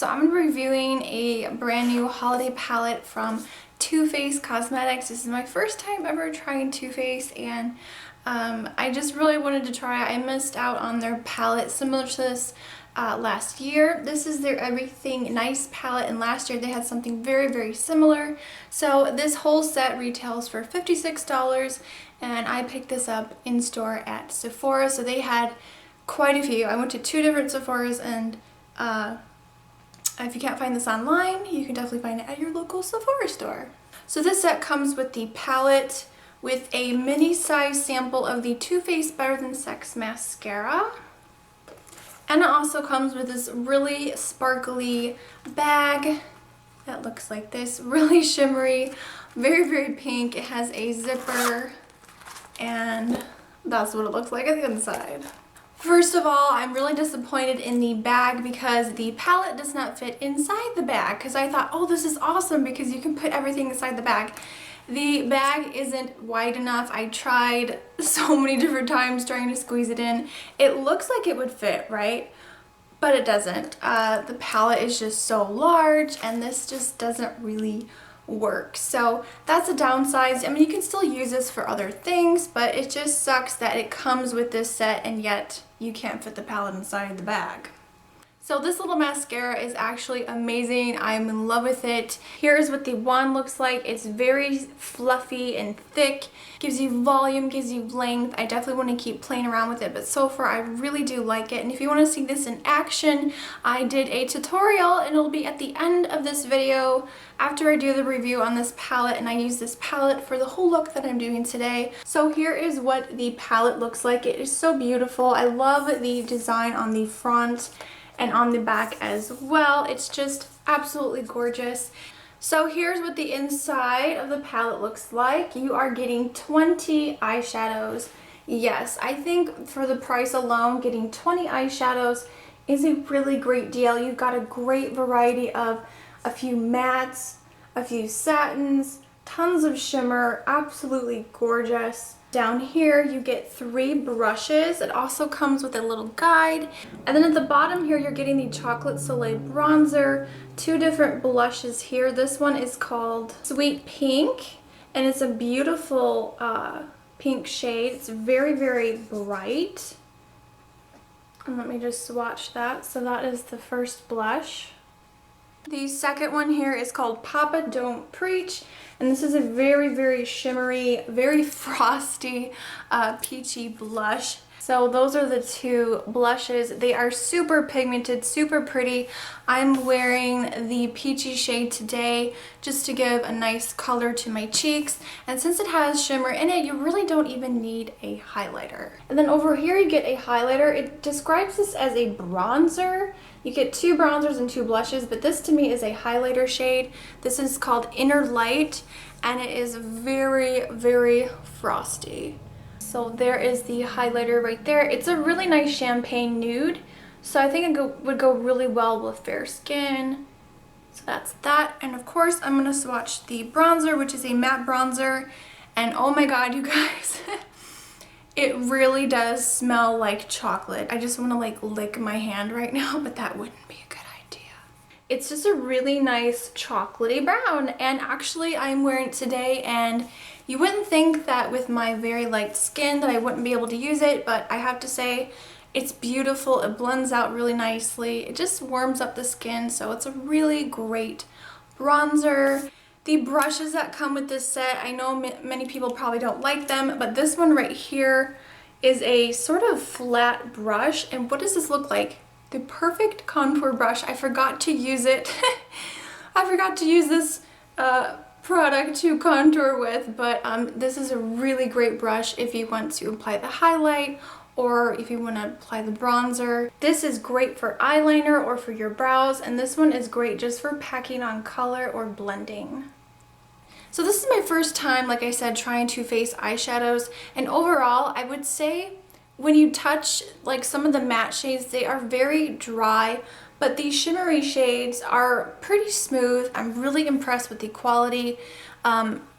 So I'm going to be reviewing a brand new holiday palette from Too Faced Cosmetics. This is my first time ever trying Too Faced, and I just really wanted to try it. I missed out on their palette similar to this last year. This is their Everything Nice palette, and last year they had something very similar. So this whole set retails for $56, and I picked this up in store at Sephora. So they had quite a few. I went to 2 different Sephoras, and if you can't find this online, you can definitely find it at your local Sephora store. So this set comes with the palette with a mini size sample of the Too Faced Better Than Sex mascara. And it also comes with this really sparkly bag that looks like this, really shimmery, very pink. It has a zipper, and that's what it looks like at the inside. First of all, I'm really disappointed in the bag because the palette does not fit inside the bag, because I thought, oh, this is awesome because you can put everything inside the bag. The bag isn't wide enough. I tried so many different times trying to squeeze it in. It looks like it would fit, right? But it doesn't. The palette is just so large, and this just doesn't really work. So that's a downside. I mean, you can still use this for other things, but it just sucks that it comes with this set and yet you can't fit the palette inside the bag. So this little mascara is actually amazing. I'm in love with it. Here's what the wand looks like. It's very fluffy and thick. Gives you volume, gives you length. I definitely want to keep playing around with it, but so far I really do like it. And if you want to see this in action, I did a tutorial, and it'll be at the end of this video after I do the review on this palette, and I use this palette for the whole look that I'm doing today. So here is what the palette looks like. It is so beautiful. I love the design on the front and on the back as well. It's just absolutely gorgeous. So here's what the inside of the palette looks like. You are getting 20 eyeshadows. Yes, I think for the price alone, getting 20 eyeshadows is a really great deal. You've got a great variety of a few mattes, a few satins, tons of shimmer, absolutely gorgeous. Down here you get 3 brushes. It also comes with a little guide. And then at the bottom here you're getting the Chocolate Soleil bronzer, 2 different blushes here. This one is called Sweet Pink, and it's a beautiful pink shade. It's very bright. And let me just swatch that. So that is the first blush. The second one here is called Papa Don't Preach, and this is a very shimmery, very frosty, peachy blush. So those are the 2 blushes. They are super pigmented, super pretty. I'm wearing the peachy shade today just to give a nice color to my cheeks. And since it has shimmer in it, you really don't even need a highlighter. And then over here you get a highlighter. It describes this as a bronzer. You get 2 bronzers and 2 blushes, but this to me is a highlighter shade. This is called Inner Light, and it is very frosty. So there is the highlighter right there. It's a really nice champagne nude, so I think it would go really well with fair skin. So that's that. And of course I'm gonna swatch the bronzer, which is a matte bronzer, and oh my god, you guys, it really does smell like chocolate. I just want to like lick my hand right now, but that wouldn't be a good idea. It's just a really nice chocolatey brown, and actually I'm wearing it today, and you wouldn't think that with my very light skin that I wouldn't be able to use it, but I have to say it's beautiful. It blends out really nicely. It just warms up the skin, so it's a really great bronzer. The brushes that come with this set, I know many people probably don't like them, but this one right here is a sort of flat brush. And what does this look like? The perfect contour brush. I forgot to use it. I forgot to use this product to contour with, but this is a really great brush if you want to apply the highlight or if you want to apply the bronzer. This is great for eyeliner or for your brows, and this one is great just for packing on color or blending. So this is my first time, like I said, trying Too Faced eyeshadows, and overall I would say when you touch like some of the matte shades, they are very dry, but these shimmery shades are pretty smooth. I'm really impressed with the quality.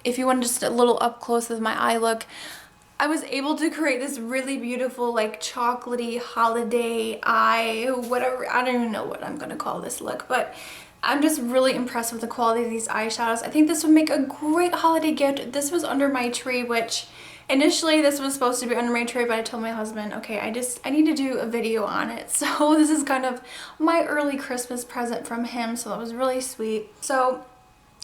If you want just a little up close with my eye look, I was able to create this really beautiful like chocolatey holiday eye, whatever. I don't even know what I'm gonna call this look, but I'm just really impressed with the quality of these eyeshadows. I think this would make a great holiday gift. This was under my tree, which initially this was supposed to be under my tree, but I told my husband, okay, I need to do a video on it. So this is kind of my early Christmas present from him, so that was really sweet. So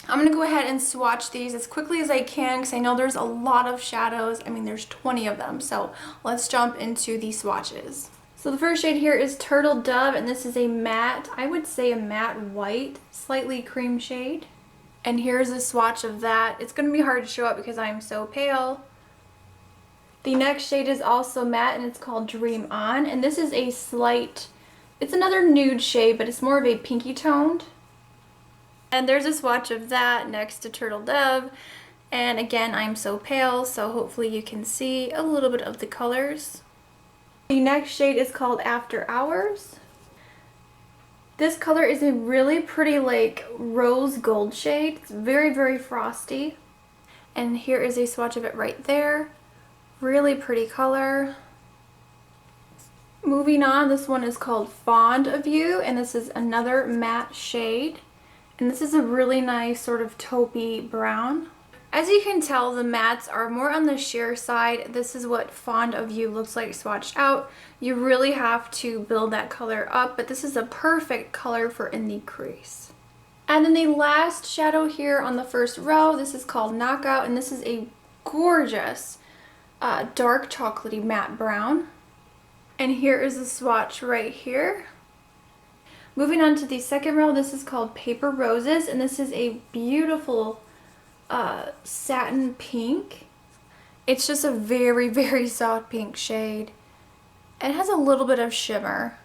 I'm gonna go ahead and swatch these as quickly as I can because I know there's a lot of shadows. I mean, there's 20 of them, so let's jump into the swatches. So the first shade here is Turtle Dove, and this is a matte, I would say a matte white, slightly cream shade. And here's a swatch of that. It's gonna be hard to show up because I'm so pale. The next shade is also matte, and it's called Dream On, and this is a slight, it's another nude shade, but it's more of a pinky toned. And there's a swatch of that next to Turtle Dove. And again, I'm so pale, so hopefully you can see a little bit of the colors. The next shade is called After Hours. This color is a really pretty like rose gold shade. It's very, very frosty. And here is a swatch of it right there. Really pretty color. Moving on, this one is called Fond of You, and this is another matte shade. And this is a really nice sort of taupey brown. As you can tell, the mattes are more on the sheer side. This is what Fond of You looks like swatched out. You really have to build that color up, but this is a perfect color for in the crease. And then the last shadow here on the first row, this is called Knockout, and this is a gorgeous dark chocolatey matte brown. And here is the swatch right here. Moving on to the second row, this is called Paper Roses, and this is a beautiful satin pink. It's just a very, very soft pink shade. It has a little bit of shimmer.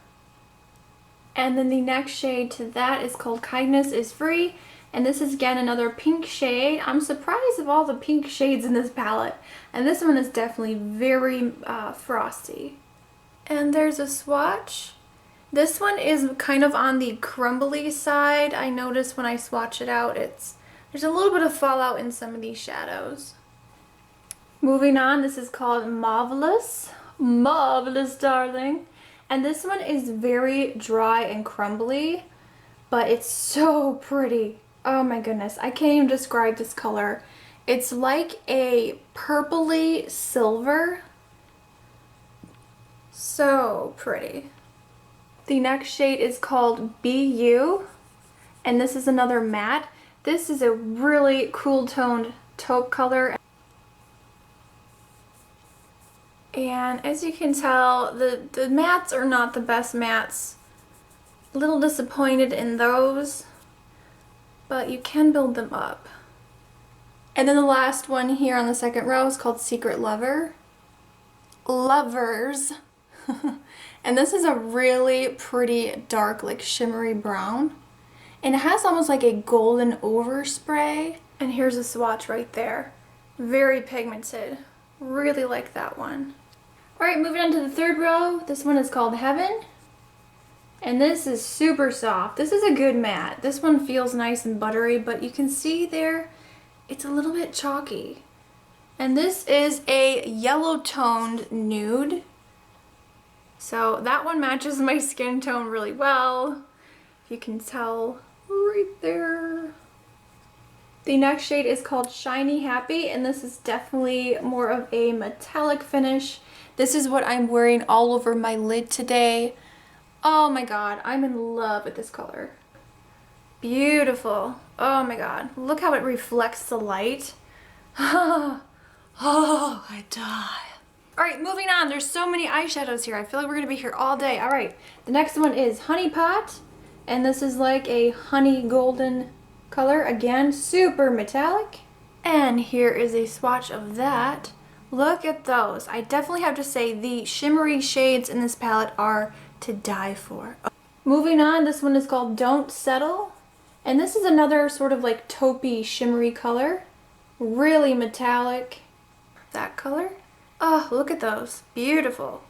And then the next shade to that is called Kindness is Free, and this is again another pink shade. I'm surprised of all the pink shades in this palette, and this one is definitely very frosty. And there's a swatch. This one is kind of on the crumbly side. I noticed when I swatch it out, there's a little bit of fallout in some of these shadows. Moving on, this is called Marvelous. Marvelous, darling. And this one is very dry and crumbly, but it's so pretty. Oh my goodness, I can't even describe this color. It's like a purpley silver. So pretty. The next shade is called Be You, and this is another matte. This is a really cool toned taupe color. And as you can tell, the mattes are not the best mattes. A little disappointed in those, but you can build them up. And then the last one here on the second row is called Secret Lover. Lovers. And this is a really pretty dark, like shimmery brown. And it has almost like a golden overspray. And here's a swatch right there. Very pigmented. Really like that one. Alright, moving on to the third row. This one is called Heaven. And this is super soft. This is a good matte. This one feels nice and buttery, but you can see there, it's a little bit chalky. And this is a yellow toned nude. So that one matches my skin tone really well. You can tell right there. The next shade is called Shiny Happy, and this is definitely more of a metallic finish. This is what I'm wearing all over my lid today. Oh my god, I'm in love with this color. Beautiful. Oh my god, look how it reflects the light. Oh, I die. Alright, moving on. There's so many eyeshadows here. I feel like we're going to be here all day. Alright, the next one is Honey Pot. And this is like a honey golden color. Again, super metallic. And here is a swatch of that. Look at those. I definitely have to say the shimmery shades in this palette are to die for. Moving on, this one is called Don't Settle. And this is another sort of like taupey shimmery color. Really metallic. That color. Oh, look at those. Beautiful.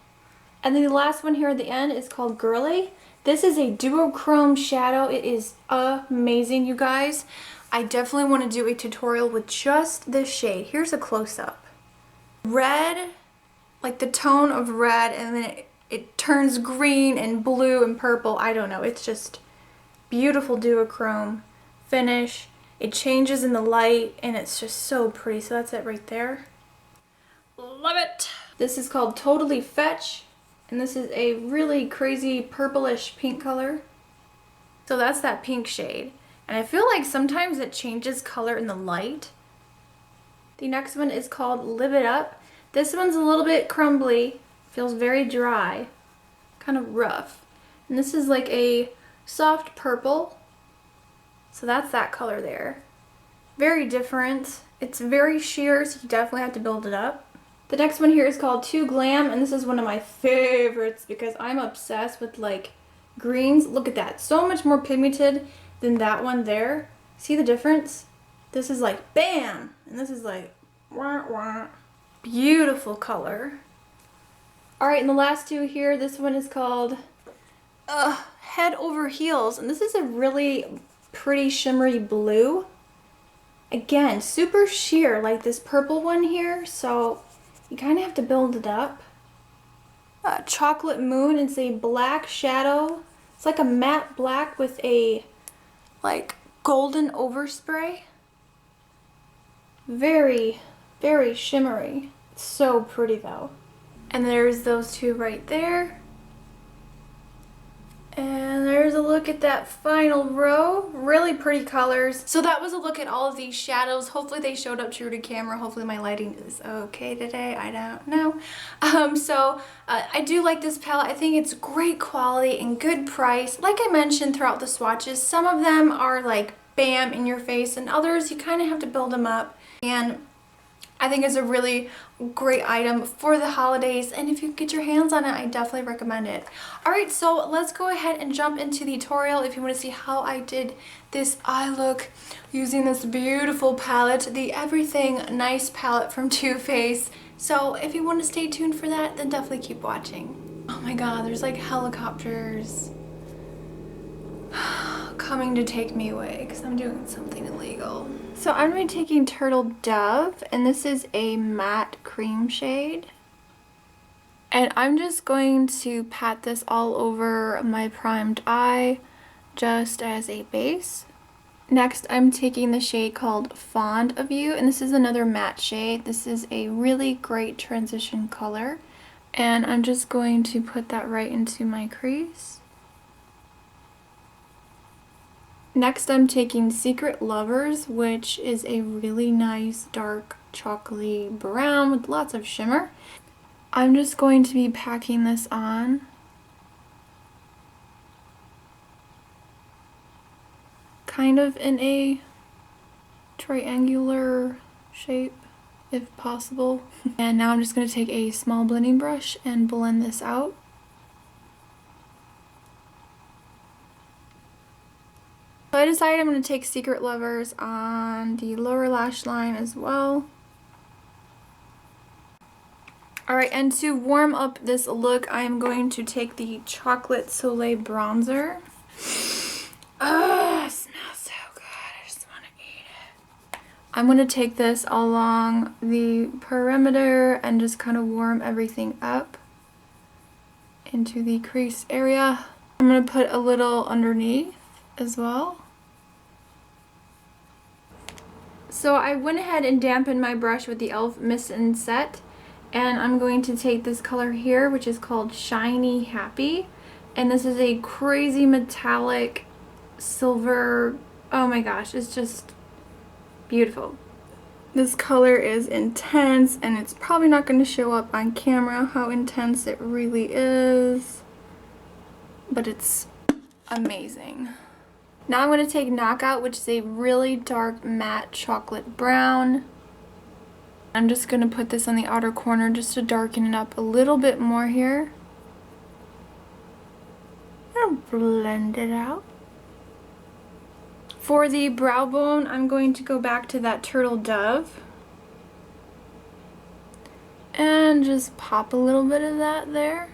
And then the last one here at the end is called Girly. This is a duochrome shadow. It is amazing, you guys. I definitely want to do a tutorial with just this shade. Here's a close-up. red, like the tone of red, and then it turns green and blue and purple. I don't know. It's just beautiful duochrome finish. It changes in the light and it's just so pretty. So that's it right there. Love it. This is called Totally Fetch, and this is a really crazy purplish pink color. So that's that pink shade. And I feel like sometimes it changes color in the light. The next one is called Live It Up. This one's a little bit crumbly, feels very dry, kind of rough. And this is like a soft purple. So that's that color there. Very different. It's very sheer, so you definitely have to build it up. The next one here is called Too Glam, and this is one of my favorites because I'm obsessed with like greens. Look at that. So much more pigmented than that one there. See the difference? This is like bam, and this is like wah, wah. Beautiful color. Alright, and the last two here, this one is called Head Over Heels, and this is a really pretty shimmery blue. Again, super sheer like this purple one here, so you kind of have to build it up. Chocolate Moon is a black shadow. It's like a matte black with a like golden overspray. Very, very shimmery. It's so pretty though. And there's those two right there. And there's a look at that final row. Really pretty colors. So that was a look at all of these shadows. Hopefully they showed up true to camera. Hopefully my lighting is okay today. I don't know. I do like this palette. I think it's great quality and good price. Like I mentioned throughout the swatches, some of them are like bam in your face, and others you kind of have to build them up. And I think it's a really great item for the holidays, and if you get your hands on it, I definitely recommend it. Alright, so let's go ahead and jump into the tutorial if you want to see how I did this eye look using this beautiful palette, the Everything Nice palette from Too Faced. So if you want to stay tuned for that, then definitely keep watching. Oh my god, there's like helicopters coming to take me away because I'm doing something illegal. So I'm going to be taking Turtle Dove, and this is a matte cream shade. And I'm just going to pat this all over my primed eye just as a base. Next, I'm taking the shade called Fond of You, and this is another matte shade. This is a really great transition color. And I'm just going to put that right into my crease. Next, I'm taking Secret Lovers, which is a really nice dark chocolatey brown with lots of shimmer. I'm just going to be packing this on. Kind of in a triangular shape, if possible. And now I'm just going to take a small blending brush and blend this out. So I decided I'm going to take Secret Lovers on the lower lash line as well. Alright, and to warm up this look, I am going to take the Chocolate Soleil bronzer. Ugh, it smells so good. I just want to eat it. I'm going to take this along the perimeter and just kind of warm everything up into the crease area. I'm going to put a little underneath as well. So I went ahead and dampened my brush with the e.l.f. Mist and Set, and I'm going to take this color here, which is called Shiny Happy, and this is a crazy metallic silver. Oh my gosh, it's just beautiful. This color is intense, and it's probably not going to show up on camera how intense it really is, but it's amazing. Now I'm going to take Knockout, which is a really dark matte chocolate brown. I'm just going to put this on the outer corner just to darken it up a little bit more here. I'll blend it out. For the brow bone, I'm going to go back to that Turtle Dove and just pop a little bit of that there.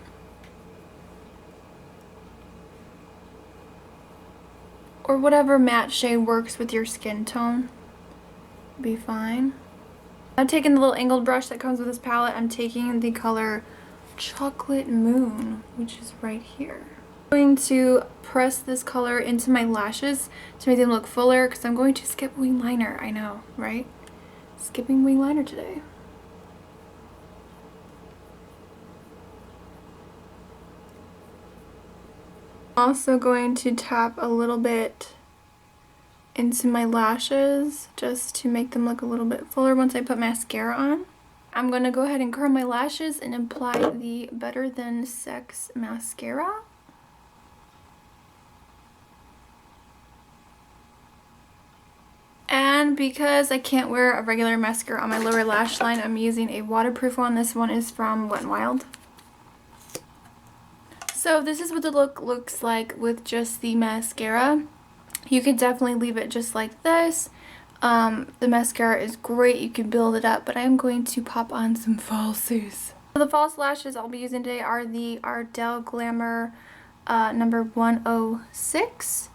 Or whatever matte shade works with your skin tone. Be fine. I'm taking the little angled brush that comes with this palette. I'm taking the color Chocolate Moon, which is right here. I'm going to press this color into my lashes to make them look fuller because I'm going to skip wing liner. I know, right? Skipping wing liner today. I'm also going to tap a little bit into my lashes just to make them look a little bit fuller once I put mascara on. I'm going to go ahead and curl my lashes and apply the Better Than Sex mascara. And because I can't wear a regular mascara on my lower lash line, I'm using a waterproof one. This one is from Wet n Wild. So this is what the look looks like with just the mascara. You could definitely leave it just like this. The mascara is great. You can build it up, but I'm going to pop on some falsies. So the false lashes I'll be using today are the Ardell Glamour number 106.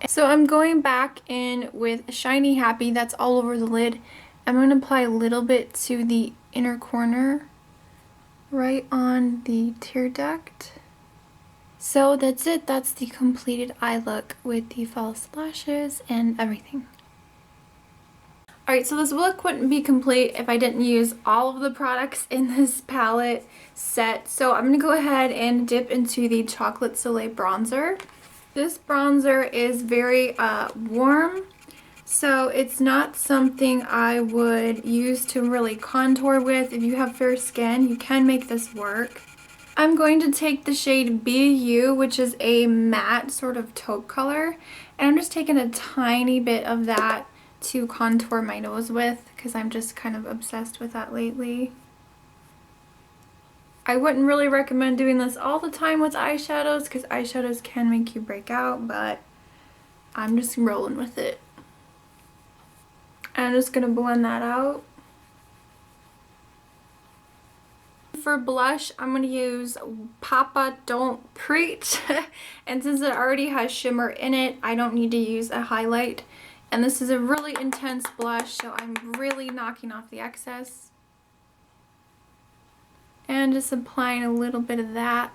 So I'm going back in with Shiny Happy. That's all over the lid. I'm going to apply a little bit to the inner corner, right on the tear duct. So that's it. That's the completed eye look with the false lashes and everything. Alright, so this look wouldn't be complete if I didn't use all of the products in this palette set. So I'm going to go ahead and dip into the Chocolate Soleil bronzer. This bronzer is very warm, so it's not something I would use to really contour with. If you have fair skin, you can make this work. I'm going to take the shade BU, which is a matte sort of taupe color, and I'm just taking a tiny bit of that to contour my nose with because I'm just kind of obsessed with that lately. I wouldn't really recommend doing this all the time with eyeshadows because eyeshadows can make you break out, but I'm just rolling with it. I'm just going to blend that out. For blush, I'm going to use Papa Don't Preach. And since it already has shimmer in it, I don't need to use a highlight. And this is a really intense blush, so I'm really knocking off the excess. And just applying a little bit of that.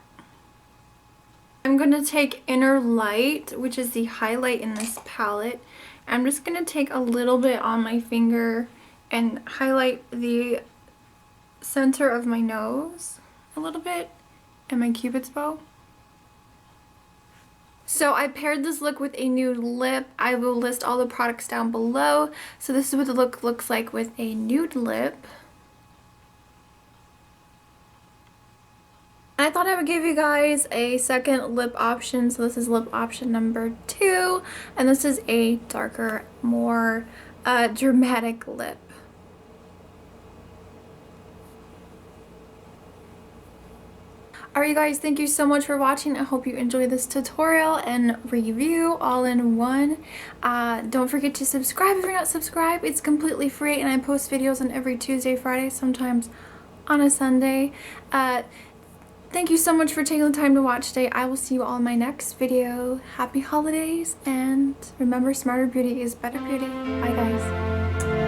I'm going to take Inner Light, which is the highlight in this palette. I'm just going to take a little bit on my finger and highlight the center of my nose a little bit and my cupid's bow. So I paired this look with a nude lip. I will list all the products down below. So this is what the look looks like with a nude lip. I thought I would give you guys a second lip option. So this is lip option number 2, and this is a darker, more dramatic lip. Alright guys, thank you so much for watching. I hope you enjoyed this tutorial and review all in one. Don't forget to subscribe if you're not subscribed. It's completely free and I post videos on every Tuesday, Friday, sometimes on a Sunday. Thank you so much for taking the time to watch today. I will see you all in my next video. Happy holidays, and remember, smarter beauty is better beauty. Bye guys.